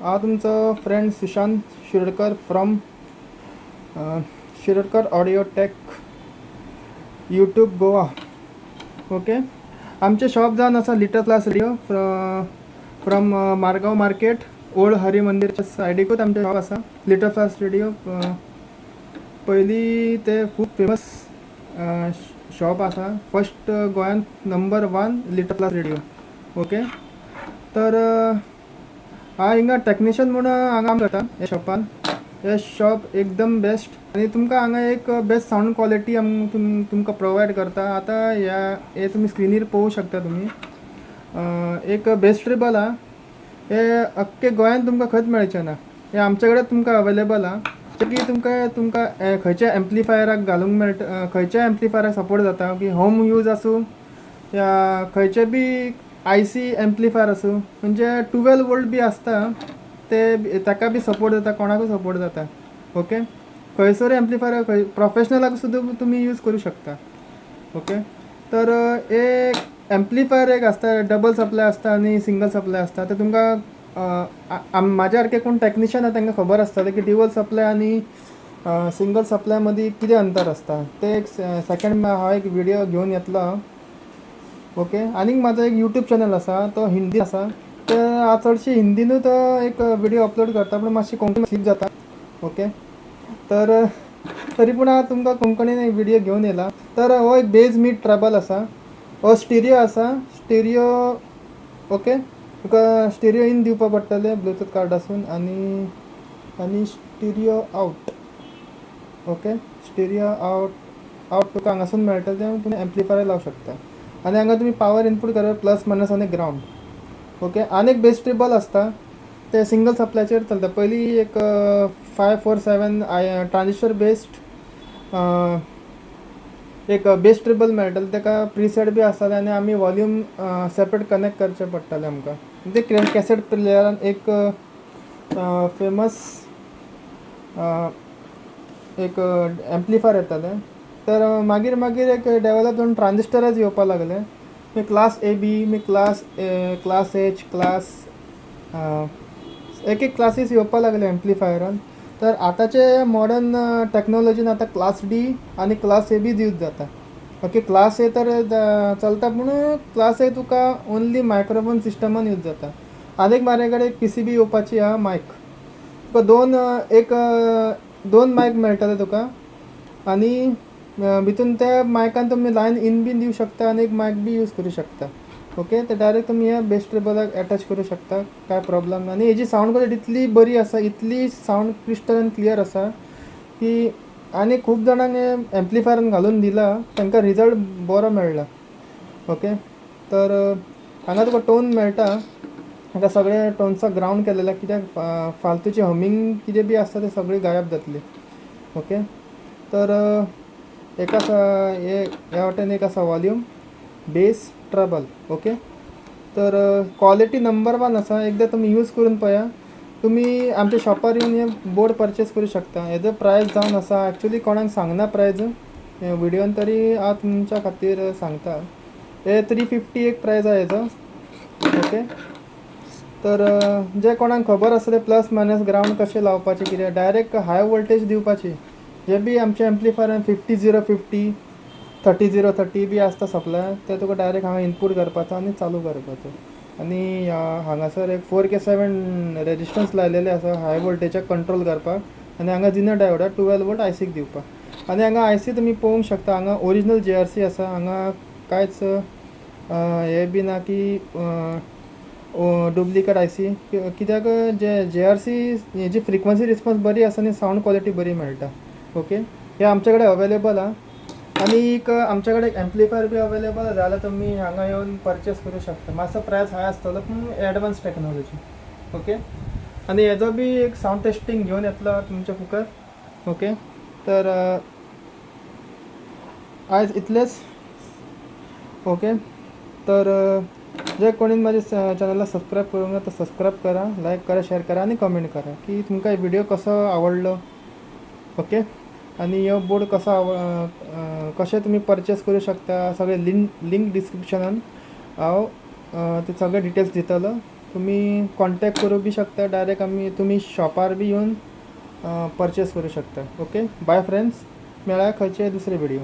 हा तुमचं friend Sushant Shiradkar from Shiradkar audio tech YouTube Goa. Okay, आमचे शॉप जावन आसा little class radio from Margao market old Hari मंदिरच्या सायडीकूच आमचे शॉप आसा लिटल क्लास रेडिओ. पयलीं ते खूब फेमस शॉप आसा, फर्स्ट गोंयांत number 1 little class radio. Okay, तर हांव हिंगा टेक्निशियन म्हणून हांगा काम करता ह्या शॉपान. हे शॉप एकदम बेस्ट आनी तुमकां हांगा एक बेस्ट सावंड क्वॉलिटी तुमकां प्रोवायड करता. आतां हे तुमी स्क्रिनीर पळोवंक शकता. तुमी एक बेस्ट ट्रेबल आहा, हे अख्खे गोंयांत तुमकां खंयच मेळचें ना. हे आमचे कडेन तुमकां अवेलेबल आहा, की तुमकां खंयच्या एम्प्लिफायराक घालूंक मेळटा, खंयच्या एम्प्लिफायराक सपोर्ट जाता, की होम यूज आसूं या खंयचे बी IC एम्प्लिफायर आसूं, म्हणजे 12 वोल्ट बी आसता ते ताका बी सपोर्ट जाता, कोणाकूय सपोर्ट जाता. ओके, खंयसर एम्प्लिफायर प्रोफेशनलाक सुद्दां तुमी यूज करूं शकता. ओके, तर एक एम्प्लिफायर एक आसता, डबल सप्लाय आसता आनी सिंगल सप्लाय आसता. ते तुमकां म्हाज्या सारके कोण टेक्निशियन आसा तांकां खबर आसतलें की ड्युअल सप्लाय आनी सिंगल सप्लाय मदीं कितें अंतर आसता. ते एक सेकंड हांव एक व्हिडिओ घेवन येतलो. ओके, आनीक म्हाजो एक यूट्यूब चॅनल आसा, तो हिंदी आसा. ते हांव चडशी हिंदीनूच एक व्हिडिओ अपलोड करता, पूण मातशी कोंकणी स्लीप जाता. ओके, तर तरी पूण हांव तुमकां कोंकणीन एक व्हिडिओ घेवन येयला. तर हो एक बेज मीट ट्रबल आसा, हो स्टिरियो आसा, स्टिरियो. ओके, तुका स्टिरियो इन दिवपा पडटलें ब्लुटूथ कार्डासून आनी stereo out. Okay, stereo out तुका हांगासून मेळटलें, तुमी एम्प्लिफायर लावंक शकता. आनी हांगा तुमी पावर इनपूट करप प्लस मायनस आनी ग्रावंड. ओके, आनी एक बेस ट्रेबल आसता, ते सिंगल सप्लायचेर चलता. पयलीं एक 547 ट्रांजिस्टर बेस्ड एक बेस ट्रेबल मेळटलें, ताका प्रीसेट बी आसताले आनी आमी वॉल्यूम सेपरेट कनेक्ट करचें पडटालें आमकां. ते कॅसेट प्लेयरान एक फेमस एक एम्प्लिफायर येतालें. तर मागीर एक डेवलप जावन ट्रांजिस्टरच येवपा लागले. Class AB, class H, class एक क्लासीस येवपा लागले एम्प्लिफायरान. तर आतांचे मॉडर्न टॅक्नोलॉजीन आतां क्लास D आनी क्लास A बीच यूज जाता. ओके, क्लास A तर चलता, पूण क्लास A तुका ओन्ली मायक्रोफोन सिस्टमान यूज जाता. आनीक म्हाजे कडेन एक PCB येवपाची आहा, मायक. तुका दोन मायक मेळटले तुका, आनी भितून त्या मायकान तुमी लायन इन बी दिवं शकता आनी एक मायक बी यूज करूं शकता. ओके, ते डायरेक्ट तुमी ह्या बेस ट्रेबलाक अटॅच करूं शकता, कांय प्रॉब्लम ना. आनी हेजी सावंड क्वॉलिटी इतली बरी आसा, इतली सावंड क्रिस्टल आनी क्लियर आसा की आनी खूब जाणांक हे एम्प्लिफायरान घालून दिला, तांकां रिजल्ट बरो मेळ्ळा. ओके, तर हांगा तुका टोन मेळटा, हांगा सगळे टोन्साक ग्रावंड केलेले, कित्याक फालतूची हमींग कितें बी आसता ते सगळी गायब जातली. ओके, तर एक आसा ह्या वाटेन एक आसा वॉल्यूम, बेस, ट्रबल. ओके, तर क्वॉलिटी नंबर 1 आसा. एकदा तुमी यूज करून पळया. तुमी आमच्या शॉपार येवन हे बोर्ड परचेस करूं शकता. हेजो प्रायस जावन आसा, एक्चुली कोणाक सांगना प्रायस व्हिडिओन, तरी हांव तुमच्या खातीर सांगता. हे 350 एक प्रायस आहे हेजो. ओके, तर जे कोणाक खबर आसलें प्लस मायनस ग्रावंड कशें लावपाचें, कितें डायरेक्ट हाय वोल्टेज दिवपाची, जे बी आमचे एम्प्लिफायरान 50-0-50 30-0-30 बी आसता सप्लाय, ते तुका डायरेक्ट हांगा इनपूट करपाचो आनी चालू करपाचो. आनी हांगासर एक 4K7 रेजिस्टन्स लायलेले आसा हाय वोल्टेजाक कंट्रोल करपाक. आनी हांगा जिनर डायोड 12 वोल्ट ICक दिवपाक. आनी हांगा IC तुमी पळोवंक शकता, हांगा ओरिजिनल JRC आसा. हांगा कांयच हे बी ना की डुप्लिकेट IC, कित्याक जे JRC हेजी फ्रिक्वन्सी रिस्पॉन्स बरी आसा आनी सावंड क्वॉलिटी बरी मेळटा. ओके, हे आमचे कडेन अवेलेबल आहा. आनीक आमचे कडेन एम्प्लिफायर बी अवेलेबल जाल्यार तुमी हांगा येवन परचेस करूं शकता. मातसो प्रायस हाय आसतलो, पूण एडवान्स टॅक्नोलॉजी. ओके, आनी हेजो बी एक सावंड टेस्टींग घेवन येतलो तुमच्या फुकट. ओके, तर आयज इतलेंच. ओके, तर जे कोणी माझ्या चॅनलला सबस्क्राईब करूंक ना, तर सबस्क्राईब करा, लाईक करा, शेअर करा आणि कमेंट करा की तुमकां व्हिडिओ कसो आवडलो. ओके, आणि हो बोर्ड कसे तुम्ही परचेस करू शकता, सगळे लिंक डिस्क्रिप्शनान हांव ते सगळे डिटेल्स दितलो. तुम्ही कॉन्टॅक्ट करू बी शकता डायरेक्ट तुम्ही शॉपार बी येऊन परचेस करू शकता. ओके बाय फ्रेंड्स, मेळ्या खंयचे दुसरे व्हिडिओ.